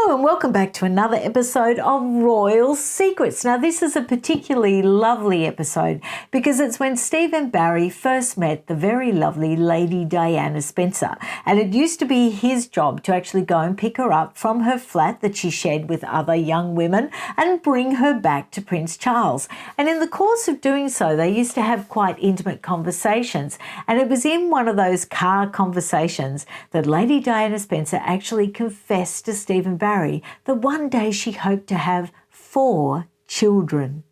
Hello and welcome back to another episode of Royal Secrets. Now this is a particularly lovely episode because it's when Steve and Barry first met the very lovely Lady Diana Spencer, and it used to be his job to actually go and pick her up from her flat that she shared with other young women and bring her back to Prince Charles. And in the course of doing so, they used to have quite intimate conversations, and it was in one of those car conversations that Lady Diana Spencer actually confessed to Steve and Barry that one day she hoped to have 4 children.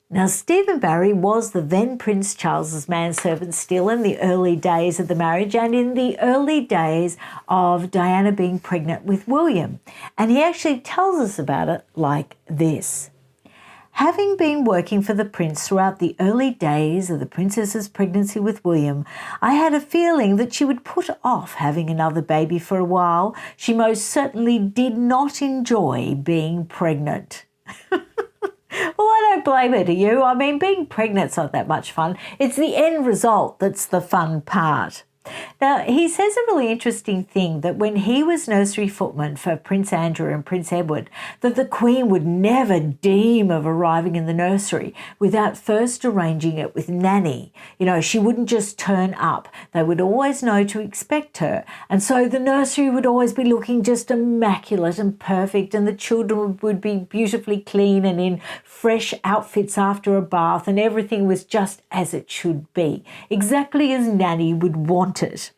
Now, Stephen Barry was the then Prince Charles's manservant still in the early days of the marriage and in the early days of Diana being pregnant with William. And he actually tells us about it like this. Having been working for the prince throughout the early days of the princess's pregnancy with William, I had a feeling that she would put off having another baby for a while. She most certainly did not enjoy being pregnant. Well, I don't blame her, do you? I mean, being pregnant's not that much fun. It's the end result that's the fun part. Now, he says a really interesting thing that when he was nursery footman for Prince Andrew and Prince Edward, that the Queen would never deem of arriving in the nursery without first arranging it with Nanny. You know, she wouldn't just turn up. They would always know to expect her. And so the nursery would always be looking just immaculate and perfect, and the children would be beautifully clean and in fresh outfits after a bath, and everything was just as it should be, exactly as Nanny would want it.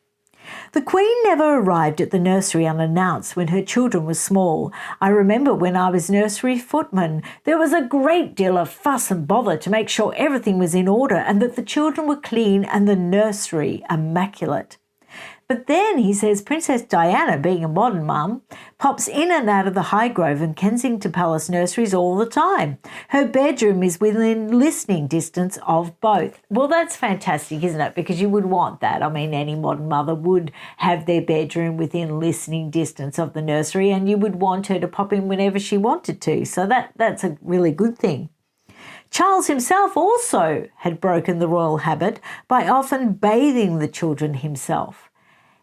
The Queen never arrived at the nursery unannounced when her children were small. I remember when I was nursery footman, there was a great deal of fuss and bother to make sure everything was in order and that the children were clean and the nursery immaculate. But then, he says, Princess Diana, being a modern mum, pops in and out of the Highgrove and Kensington Palace nurseries all the time. Her bedroom is within listening distance of both. Well, that's fantastic, isn't it? Because you would want that. I mean, any modern mother would have their bedroom within listening distance of the nursery, and you would want her to pop in whenever she wanted to. So that's a really good thing. Charles himself also had broken the royal habit by often bathing the children himself.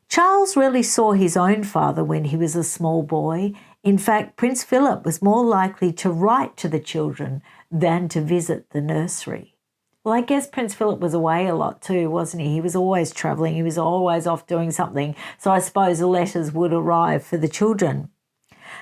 Charles rarely saw his own father when he was a small boy. In fact, Prince Philip was more likely to write to the children than to visit the nursery. Well, I guess Prince Philip was away a lot too, wasn't he? He was always travelling. He was always off doing something. So I suppose the letters would arrive for the children.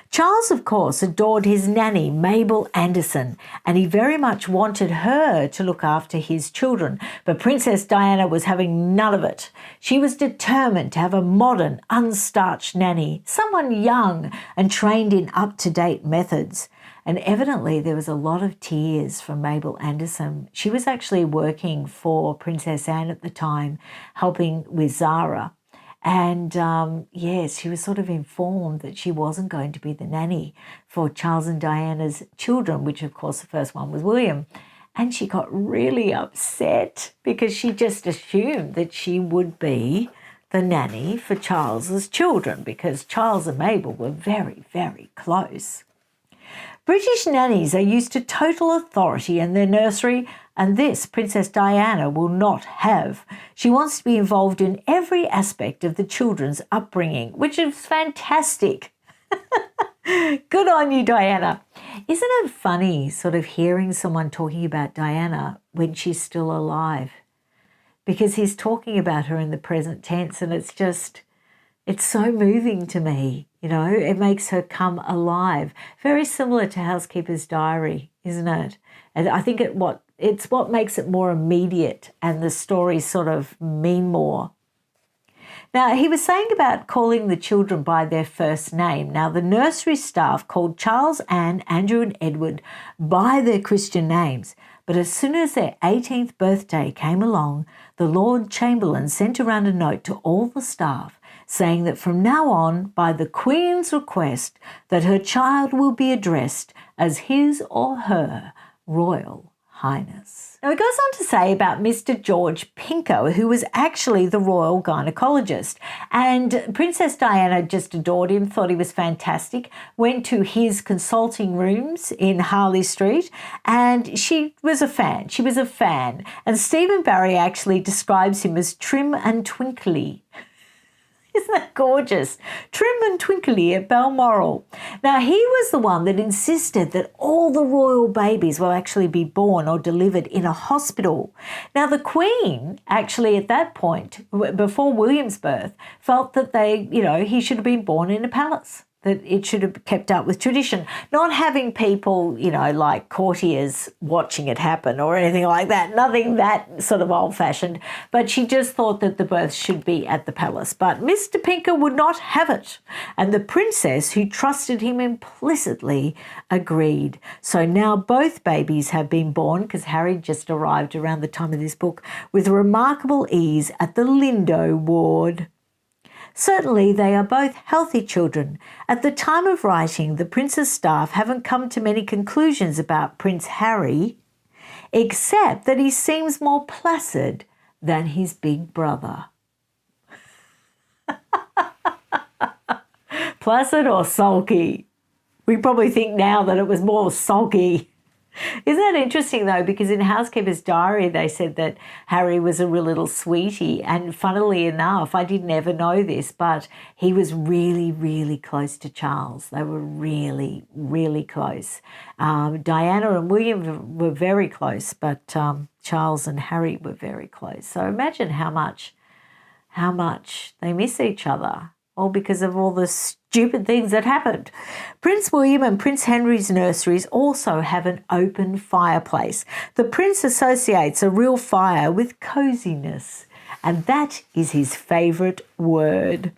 Charles, of course, adored his nanny, Mabel Anderson, and he very much wanted her to look after his children. But Princess Diana was having none of it. She was determined to have a modern, unstarched nanny, someone young and trained in up-to-date methods. And evidently there was a lot of tears from Mabel Anderson. She was actually working for Princess Anne at the time, helping with Zara. And yes, she was sort of informed that she wasn't going to be the nanny for Charles and Diana's children, which of course the first one was William. And she got really upset because she just assumed that she would be the nanny for Charles's children because Charles and Mabel were very, very close. British nannies are used to total authority in their nursery, and this Princess Diana will not have. She wants to be involved in every aspect of the children's upbringing, which is fantastic. Good on you, Diana. Isn't it funny sort of hearing someone talking about Diana when she's still alive? Because he's talking about her in the present tense, and it's so moving to me. You know, it makes her come alive. Very similar to Housekeeper's Diary, isn't it? And I think it's what makes it more immediate and the stories sort of mean more. Now, he was saying about calling the children by their first name. Now, the nursery staff called Charles, Anne, Andrew and Edward by their Christian names. But as soon as their 18th birthday came along, the Lord Chamberlain sent around a note to all the staff saying that from now on, by the Queen's request, that her child will be addressed as his or her Royal Highness. Now, it goes on to say about Mr. George Pinker, who was actually the royal gynecologist. And Princess Diana just adored him, thought he was fantastic, went to his consulting rooms in Harley Street, and she was a fan. She was a fan. And Stephen Barry actually describes him as trim and twinkly. Isn't that gorgeous? Trim and twinkly at Balmoral. Now, he was the one that insisted that all the royal babies will actually be born or delivered in a hospital. Now, the Queen actually at that point, before William's birth, felt that he should have been born in a palace, that it should have kept up with tradition, not having people, like courtiers watching it happen or anything like that, nothing that sort of old-fashioned, but she just thought that the birth should be at the palace. But Mr. Pinker would not have it, and the princess, who trusted him implicitly, agreed. So now both babies have been born, because Harry just arrived around the time of this book, with remarkable ease at the Lindo ward. Certainly, they are both healthy children. At the time of writing, the Prince's staff haven't come to many conclusions about Prince Harry, except that he seems more placid than his big brother. Placid or sulky? We probably think now that it was more sulky. Isn't that interesting, though? Because in Housekeeper's Diary, they said that Harry was a real little sweetie. And funnily enough, I didn't ever know this, but he was really, really close to Charles. They were really, really close. Diana and William were very close, but Charles and Harry were very close. So imagine how much they miss each other, all because of all the stupid things that happened. Prince William and Prince Henry's nurseries also have an open fireplace. The Prince associates a real fire with coziness, and that is his favourite word.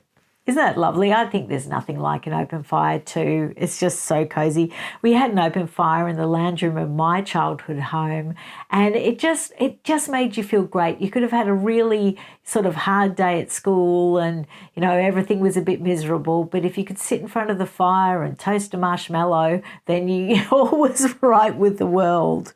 Isn't that lovely? I think there's nothing like an open fire too. It's just so cosy. We had an open fire in the lounge room of my childhood home, and it just made you feel great. You could have had a really sort of hard day at school and, everything was a bit miserable, but if you could sit in front of the fire and toast a marshmallow, then you all was right with the world.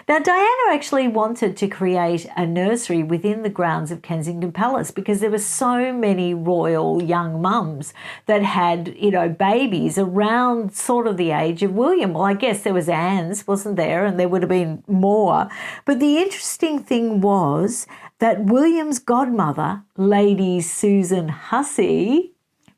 Now, Diana actually wanted to create a nursery within the grounds of Kensington Palace because there were so many royal young mums that had, babies around sort of the age of William. Well, I guess there was Anne's, wasn't there? And there would have been more. But the interesting thing was that William's godmother, Lady Susan Hussey,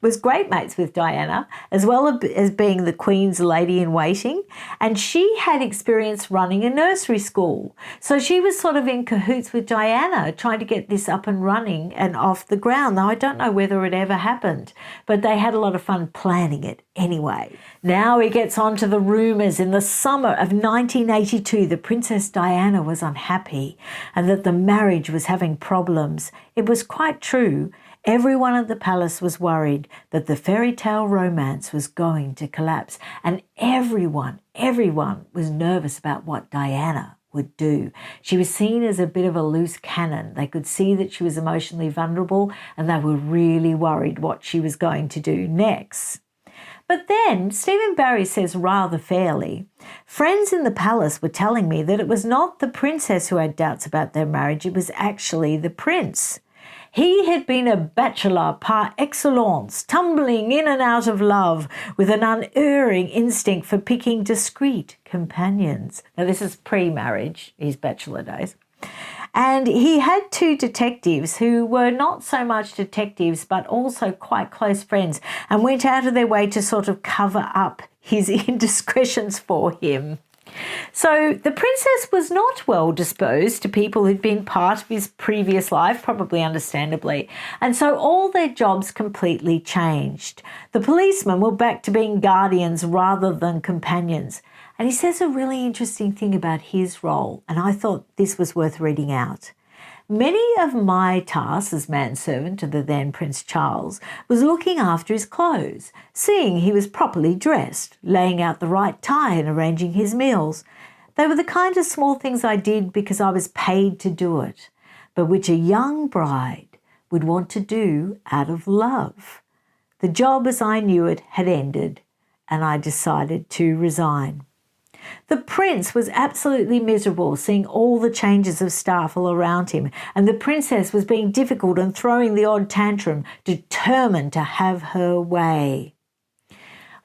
was great mates with Diana, as well as being the Queen's lady-in-waiting, and she had experience running a nursery school. So she was sort of in cahoots with Diana, trying to get this up and running and off the ground. Now, I don't know whether it ever happened, but they had a lot of fun planning it anyway. Now he gets on to the rumours. In the summer of 1982, the Princess Diana was unhappy and that the marriage was having problems. It was quite true. Everyone at the palace was worried that the fairy tale romance was going to collapse, and everyone was nervous about what Diana would do. She was seen as a bit of a loose cannon. They could see that she was emotionally vulnerable, and they were really worried what she was going to do next. But then Stephen Barry says rather fairly, friends in the palace were telling me that it was not the princess who had doubts about their marriage, it was actually the prince. He had been a bachelor par excellence, tumbling in and out of love with an unerring instinct for picking discreet companions. Now, this is pre-marriage, his bachelor days. And he had two detectives who were not so much detectives, but also quite close friends, and went out of their way to sort of cover up his indiscretions for him. So the princess was not well disposed to people who'd been part of his previous life, probably understandably, and so all their jobs completely changed. The policemen were back to being guardians rather than companions. And he says a really interesting thing about his role, and I thought this was worth reading out. Many of my tasks as manservant to the then Prince Charles was looking after his clothes, seeing he was properly dressed, laying out the right tie and arranging his meals. They were the kind of small things I did because I was paid to do it, but which a young bride would want to do out of love. The job as I knew it had ended, and I decided to resign. The prince was absolutely miserable seeing all the changes of staff all around him, and the princess was being difficult and throwing the odd tantrum, determined to have her way.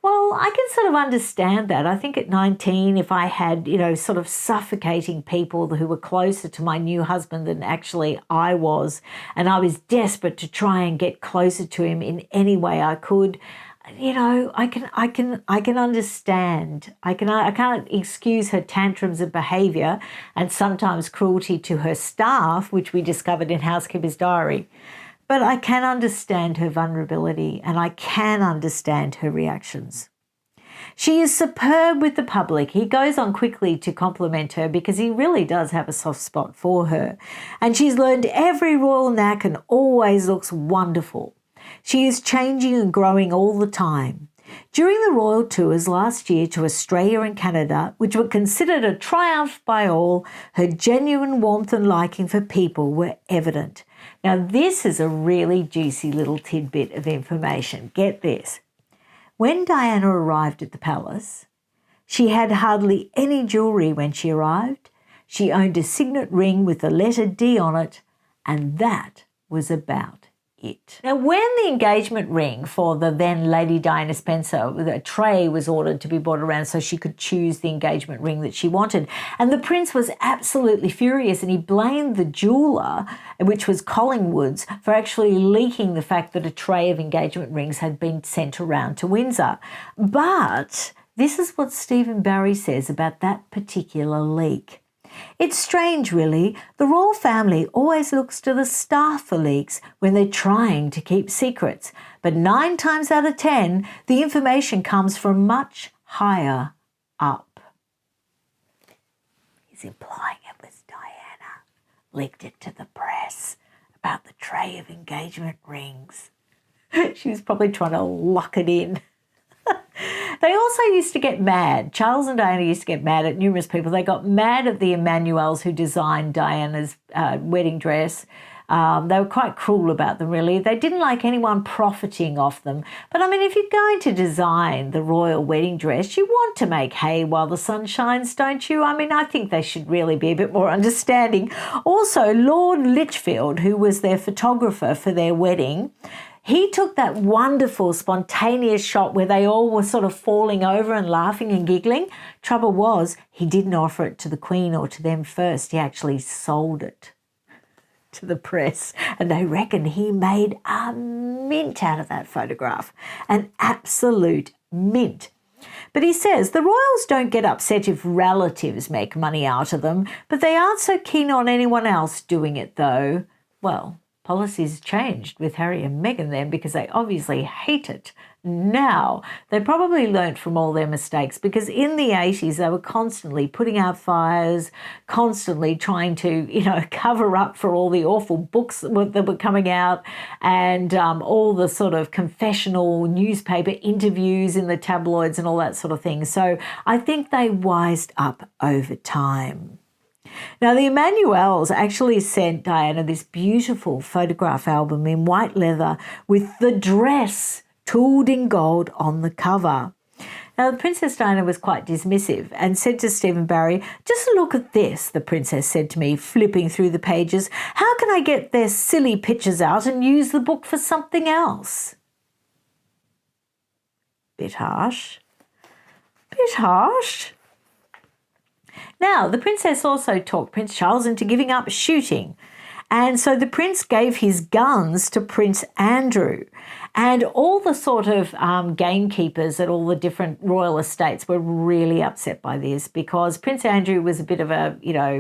Well, Well, I can sort of understand that. I think at 19, if I had, sort of suffocating people who were closer to my new husband than actually I was, and I was desperate to try and get closer to him in any way I could, I can understand. I can't excuse her tantrums of behaviour and sometimes cruelty to her staff, which we discovered in Housekeeper's Diary. But I can understand her vulnerability and I can understand her reactions. She is superb with the public. He goes on quickly to compliment her because he really does have a soft spot for her. And she's learned every royal knack and always looks wonderful. She is changing and growing all the time. During the royal tours last year to Australia and Canada, which were considered a triumph by all, her genuine warmth and liking for people were evident. Now, this is a really juicy little tidbit of information. Get this. When Diana arrived at the palace, she had hardly any jewellery when she arrived. She owned a signet ring with the letter D on it, and that was about it. Now, when the engagement ring for the then Lady Diana Spencer, a tray was ordered to be brought around so she could choose the engagement ring that she wanted. And the prince was absolutely furious and he blamed the jeweller, which was Collingwood's, for actually leaking the fact that a tray of engagement rings had been sent around to Windsor. But this is what Stephen Barry says about that particular leak. It's strange, really. The royal family always looks to the staff for leaks when they're trying to keep secrets. But 9 times out of 10, the information comes from much higher up. He's implying it was Diana. Leaked it to the press about the tray of engagement rings. She was probably trying to lock it in. They also used to get mad. Charles and Diana used to get mad at numerous people. They got mad at the Emmanuels who designed Diana's wedding dress. They were quite cruel about them, really. They didn't like anyone profiting off them. But, I mean, if you're going to design the royal wedding dress, you want to make hay while the sun shines, don't you? I mean, I think they should really be a bit more understanding. Also, Lord Lichfield, who was their photographer for their wedding, he took that wonderful spontaneous shot where they all were sort of falling over and laughing and giggling. Trouble was, he didn't offer it to the Queen or to them first. He actually sold it to the press. And they reckon he made a mint out of that photograph. An absolute mint. But he says the royals don't get upset if relatives make money out of them, but they aren't so keen on anyone else doing it, though. Well, policies changed with Harry and Meghan then because they obviously hate it now. They probably learnt from all their mistakes because in the 80s they were constantly putting out fires, constantly trying to, cover up for all the awful books that were coming out and all the sort of confessional newspaper interviews in the tabloids and all that sort of thing. So I think they wised up over time. Now, the Emmanuels actually sent Diana this beautiful photograph album in white leather with the dress tooled in gold on the cover. Now, the Princess Diana was quite dismissive and said to Stephen Barry, "Just look at this," the princess said to me, flipping through the pages. "How can I get their silly pictures out and use the book for something else?" Bit harsh. Bit harsh. Now, the princess also talked Prince Charles into giving up shooting. And so the prince gave his guns to Prince Andrew. And all the sort of gamekeepers at all the different royal estates were really upset by this because Prince Andrew was a bit of a,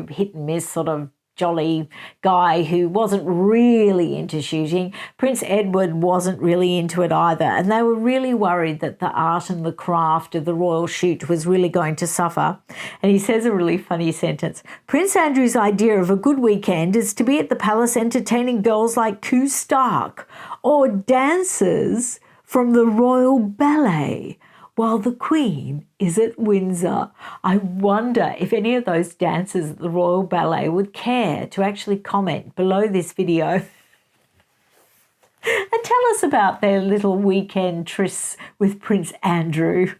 hit and miss sort of jolly guy who wasn't really into shooting. Prince Edward wasn't really into it either. And they were really worried that the art and the craft of the royal shoot was really going to suffer. And he says a really funny sentence. "Prince Andrew's idea of a good weekend is to be at the palace entertaining girls like Coo Stark or dancers from the Royal Ballet while the Queen is at Windsor." I wonder if any of those dancers at the Royal Ballet would care to actually comment below this video and tell us about their little weekend trysts with Prince Andrew.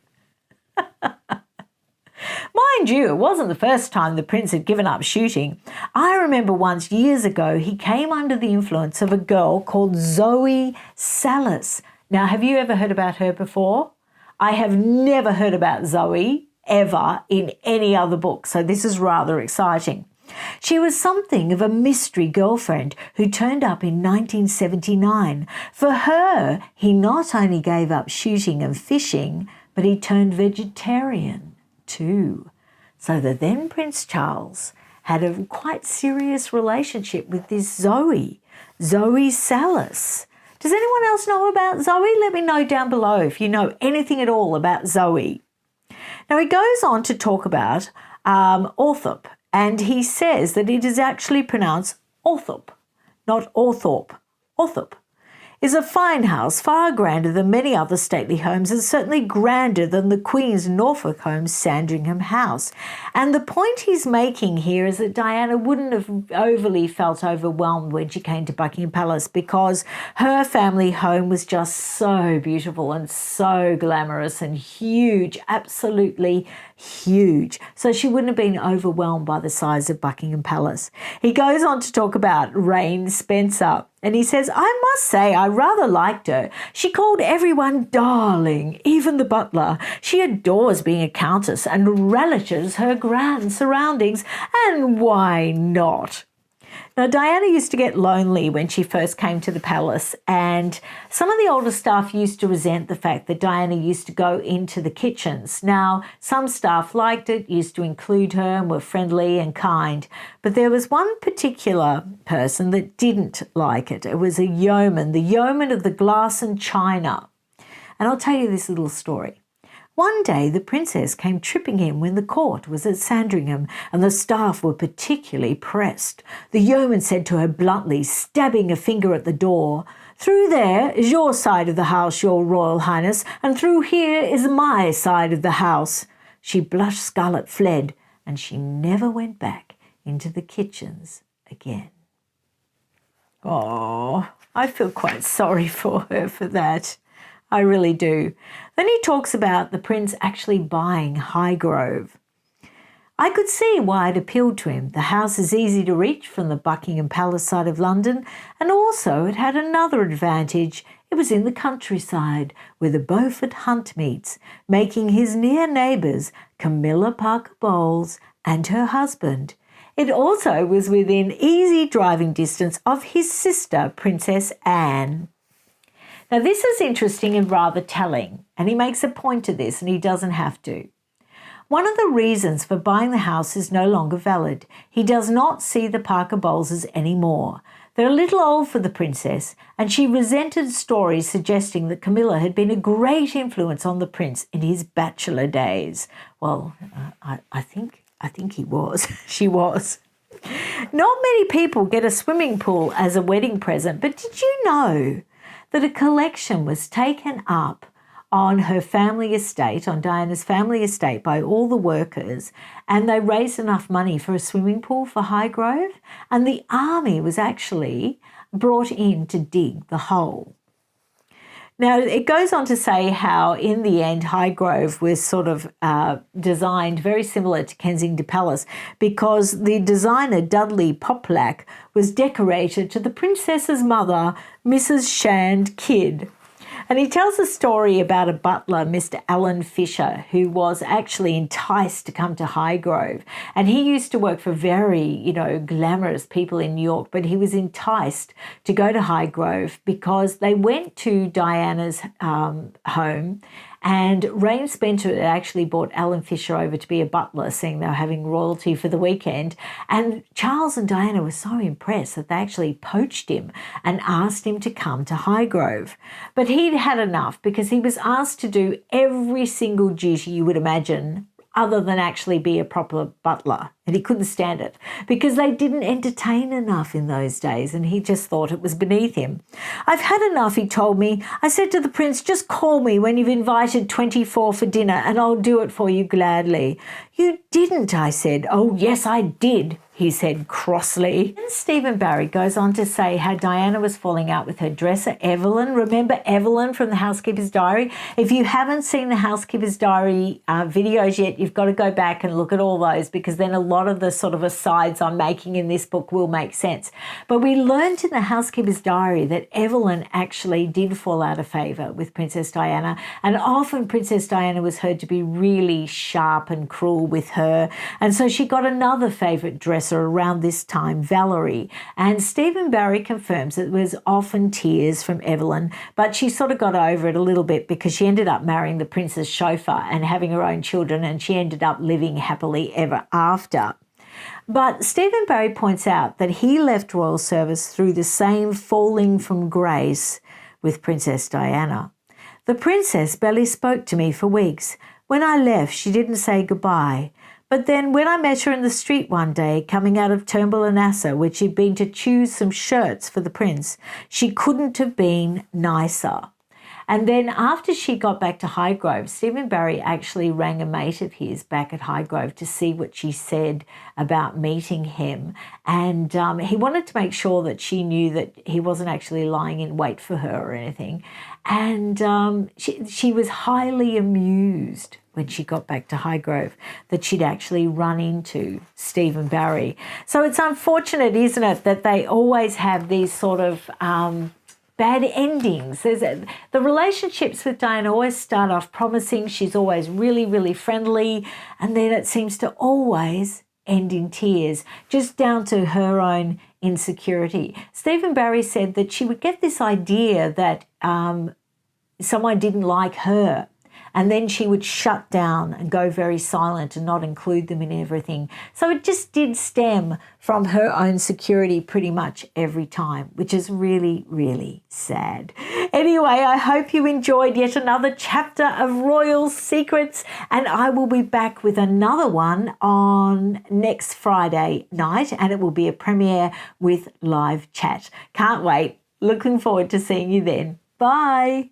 Mind you, it wasn't the first time the prince had given up shooting. I remember once years ago he came under the influence of a girl called Zoe Sallas. Now, have you ever heard about her before? I have never heard about Zoe ever in any other book, so this is rather exciting. She was something of a mystery girlfriend who turned up in 1979. For her, he not only gave up shooting and fishing, but he turned vegetarian too. So the then Prince Charles had a quite serious relationship with this Zoe Sallas. Does anyone else know about Zoe? Let me know down below if you know anything at all about Zoe. Now he goes on to talk about Orthop, and he says that it is actually pronounced Orthop, not Orthorpe. Orthop is a fine house, far grander than many other stately homes, and certainly grander than the Queen's Norfolk home, Sandringham House. And the point he's making here is that Diana wouldn't have overly felt overwhelmed when she came to Buckingham Palace, because her family home was just so beautiful and so glamorous and huge, absolutely huge. So she wouldn't have been overwhelmed by the size of Buckingham Palace. He goes on to talk about Rain Spencer. And he says, I must say I rather liked her. She called everyone darling, even the butler. She adores being a countess and relishes her grand surroundings. And why not? Now, Diana used to get lonely when she first came to the palace, and some of the older staff used to resent the fact that Diana used to go into the kitchens. Now, some staff liked it, used to include her and were friendly and kind, but there was one particular person that didn't like it. It was a yeoman, the yeoman of the glass and china. And I'll tell you this little story. One day the princess came tripping in when the court was at Sandringham, and the staff were particularly pressed. The yeoman said to her bluntly, stabbing a finger at the door, "Through there is your side of the house, your Royal Highness, and through here is my side of the house." She blushed scarlet, fled, and she never went back into the kitchens again. Oh, I feel quite sorry for her for that. I really do. Then he talks about the prince actually buying Highgrove. I could see why it appealed to him. The house is easy to reach from the Buckingham Palace side of London, and also it had another advantage. It was in the countryside, where the Beaufort Hunt meets, making his near neighbours Camilla Parker Bowles and her husband. It also was within easy driving distance of his sister, Princess Anne. Now, this is interesting and rather telling, and he makes a point to this, and he doesn't have to. One of the reasons for buying the house is no longer valid. He does not see the Parker Bowleses anymore. They're a little old for the princess, and she resented stories suggesting that Camilla had been a great influence on the prince in his bachelor days. Well, I think he was. She was. Not many people get a swimming pool as a wedding present, but did you know that a collection was taken up on her family estate, on Diana's family estate, by all the workers, and they raised enough money for a swimming pool for Highgrove, and the army was actually brought in to dig the hole. Now, it goes on to say how, in the end, Highgrove was sort of designed very similar to Kensington Palace, because the designer, Dudley Poplack, was decorated to the princess's mother, Mrs. Shand Kidd. And he tells a story about a butler, Mr. Alan Fisher, who was actually enticed to come to Highgrove. And he used to work for very, glamorous people in New York, but he was enticed to go to Highgrove because they went to Diana's home, and Rain Spencer had actually brought Alan Fisher over to be a butler, saying they were having royalty for the weekend. And Charles and Diana were so impressed that they actually poached him and asked him to come to Highgrove. But he'd had enough, because he was asked to do every single duty you would imagine other than actually be a proper butler. And he couldn't stand it because they didn't entertain enough in those days, and he just thought it was beneath him. "I've had enough," he told me. "I said to the prince, just call me when you've invited 24 for dinner and I'll do it for you gladly." "You didn't," I said. "Oh, yes, I did," he said crossly. And Stephen Barry goes on to say how Diana was falling out with her dresser, Evelyn. Remember Evelyn from The Housekeeper's Diary? If you haven't seen The Housekeeper's Diary videos yet, you've got to go back and look at all those, because then a lot lot of the sort of asides I'm making in this book will make sense. But we learned in the Housekeeper's Diary that Evelyn actually did fall out of favour with Princess Diana, and often Princess Diana was heard to be really sharp and cruel with her. And so she got another favourite dresser around this time, Valerie. And Stephen Barry confirms it was often tears from Evelyn, but she sort of got over it a little bit because she ended up marrying the prince's chauffeur and having her own children, and she ended up living happily ever after. But Stephen Barry points out that he left royal service through the same falling from grace with Princess Diana. The princess barely spoke to me for weeks. When I left, she didn't say goodbye. But then when I met her in the street one day, coming out of Turnbull and Asser, where she'd been to choose some shirts for the prince, she couldn't have been nicer. And then after she got back to Highgrove, Stephen Barry actually rang a mate of his back at Highgrove to see what she said about meeting him. And he wanted to make sure that she knew that he wasn't actually lying in wait for her or anything. And she was highly amused when she got back to Highgrove that she'd actually run into Stephen Barry. So it's unfortunate, isn't it, that they always have these sort of bad endings. The relationships with Diana always start off promising. She's always really, really friendly. And then it seems to always end in tears, just down to her own insecurity. Stephen Barry said that she would get this idea that someone didn't like her, and then she would shut down and go very silent and not include them in everything. So it just did stem from her own security pretty much every time, which is really, really sad. Anyway, I hope you enjoyed yet another chapter of Royal Secrets, and I will be back with another one on next Friday night, and it will be a premiere with live chat. Can't wait. Looking forward to seeing you then. Bye.